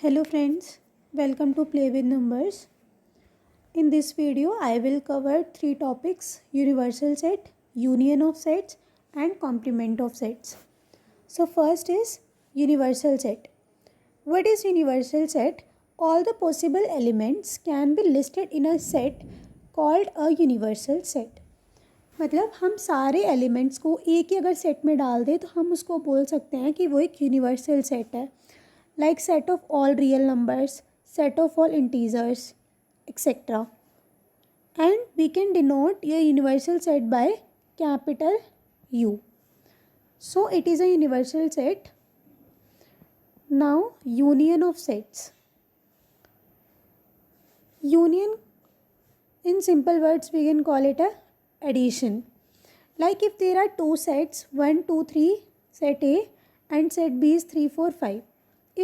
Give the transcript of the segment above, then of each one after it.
Hello friends, welcome to Play with Numbers. In this video, I will cover three topics: universal set, union of sets and complement of sets. So first is universal set. What is universal set? All the possible elements can be listed in a set called a universal set. मतलब हम सारे elements को एक ही अगर set में डाल दें तो हम उसको बोल सकते हैं कि वो एक यूनिवर्सल सेट है. Like set of all real numbers, set of all integers, etc. And we can denote a universal set by capital U. So it is a universal set. Now union of sets. Union, in simple words we can call it a addition. Like if there are two sets 1, 2, 3, set A and set B is 3, 4, 5.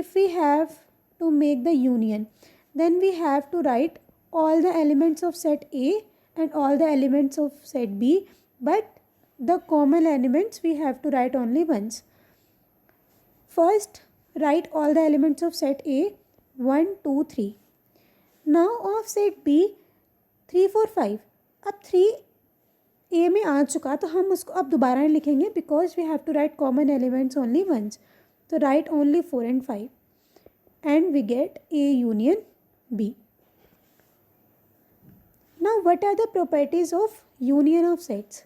If we have to make the union, then we have to write all the elements of set A and all the elements of set B, but the common elements we have to write only once. First, write all the elements of set A 1, 2, 3. Now of set B 3, 4, 5. अब 3 A में आ चुका तो हम उसको अब दोबारा नहीं लिखेंगे because we have to write common elements only once. So write only 4 and 5 and we get A union B. Now what are the properties of union of sets?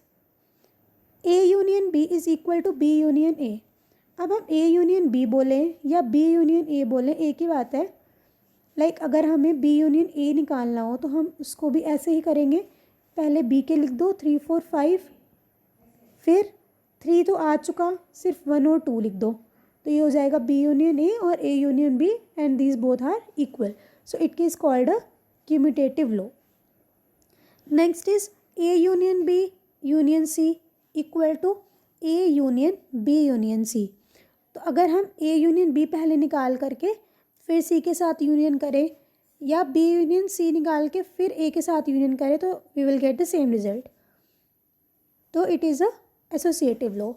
A union B is equal to B union A. अब हम A union B बोलें या B union A बोलें एक ही बात है. Like अगर हमें B union A निकालना हो तो हम उसको भी ऐसे ही करेंगे. पहले B के लिख दो 3, 4, 5, फिर 3 तो आ चुका, सिर्फ 1 और 2 लिख दो तो ये हो जाएगा B union A और A union B and these both are equal. So it is called a commutative law. Next is A union B union C equal to A union B union C. तो अगर हम A union B पहले निकाल करके फिर C के साथ union करें या B union C निकाल के फिर A के साथ यूनियन करें तो we will get the same result. तो it is a associative law.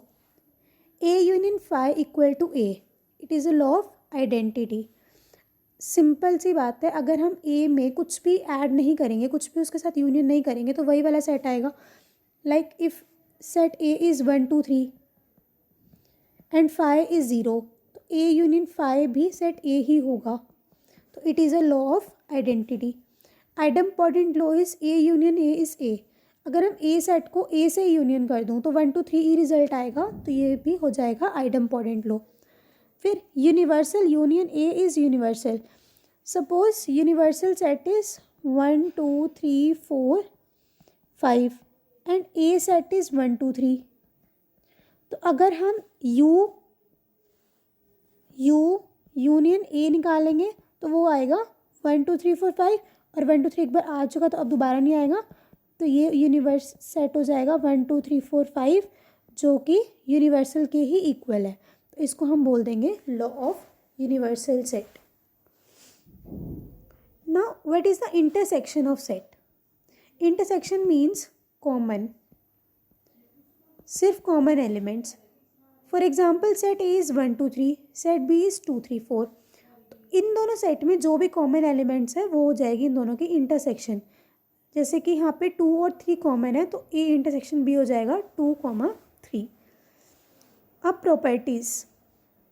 A union phi equal to A. It is a law of identity. Simple सी बात है, अगर हम A में कुछ भी ऐड नहीं करेंगे, कुछ भी उसके साथ यूनियन नहीं करेंगे तो वही वाला सेट आएगा. Like if set A is 1, 2, 3 and phi is 0 तो A यूनियन phi भी सेट A ही होगा. तो it is a law of identity. Idempotent law is A union A is A. अगर हम A सेट को A से यूनियन कर दूँ तो 1, 2, 3 ही रिजल्ट आएगा तो ये भी हो जाएगा आइडेम्पोर्टेंट लॉ. फिर universal union A is universal. Suppose universal set is 1, 2, 3, 4, 5 and A set is 1, 2, 3. तो अगर हम U यूनियन A निकालेंगे तो वो आएगा 1, 2, 3, 4, 5 और 1, 2, 3 एक बार आ चुका तो अब दोबारा नहीं आएगा. तो ये यूनिवर्स सेट हो जाएगा 1, 2, 3, 4, 5 जो कि यूनिवर्सल के ही इक्वल है. तो इसको हम बोल देंगे law of universal set. Now what is the intersection of set? Intersection means common, सिर्फ common elements. For example set A is 1, 2, 3, set B is 2, 3, 4. तो इन दोनों सेट में जो भी कॉमन एलिमेंट्स है वो हो जाएगी इन दोनों की इंटरसेक्शन. जैसे कि यहाँ पे 2 और 3 कॉमन है तो ए इंटरसेक्शन बी हो जाएगा 2, 3. अब प्रॉपर्टीज़,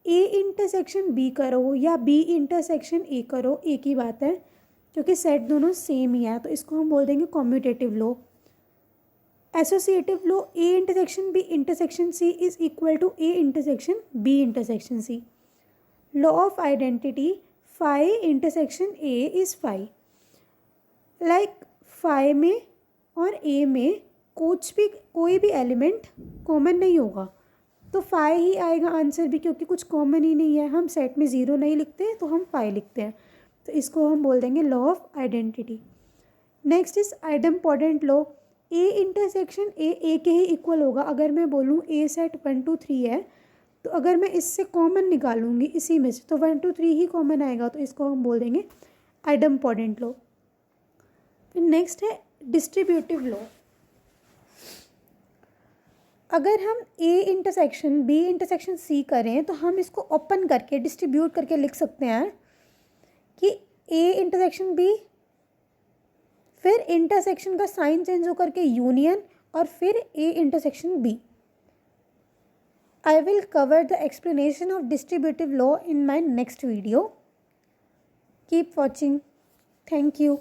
ए इंटरसेक्शन बी करो या बी इंटरसेक्शन ए करो एक ही बात है क्योंकि सेट दोनों सेम ही है. तो इसको हम बोल देंगे commutative law. Associative law, A intersection B intersection C is equal to A intersection B intersection C. Law of identity, phi intersection A is phi. Like phi में और ए में कोई भी एलिमेंट कॉमन नहीं होगा तो फाई ही आएगा आंसर भी क्योंकि कुछ कॉमन ही नहीं है. हम सेट में 0 नहीं लिखते तो हम फाई लिखते हैं. तो इसको हम बोल देंगे law of identity. Next is idempotent law. A intersection A के ही इक्वल होगा. अगर मैं बोलूँ ए सेट 1, 2, 3 है तो अगर मैं इससे कॉमन निकालूंगी इसी में से तो 1, 2, 3 ही कॉमन आएगा. तो इसको हम बोल देंगे आइडेम्पोर्टेंट लॉ. फिर नेक्स्ट है डिस्ट्रीब्यूटिव लॉ. अगर हम A intersection B intersection C करें तो हम इसको ओपन करके डिस्ट्रीब्यूट करके लिख सकते हैं कि ए इंटरसेक्शन बी, फिर इंटरसेक्शन का साइन चेंज होकर के यूनियन, और फिर A intersection B. I will cover the explanation of distributive law in my next video. Keep watching. Thank you.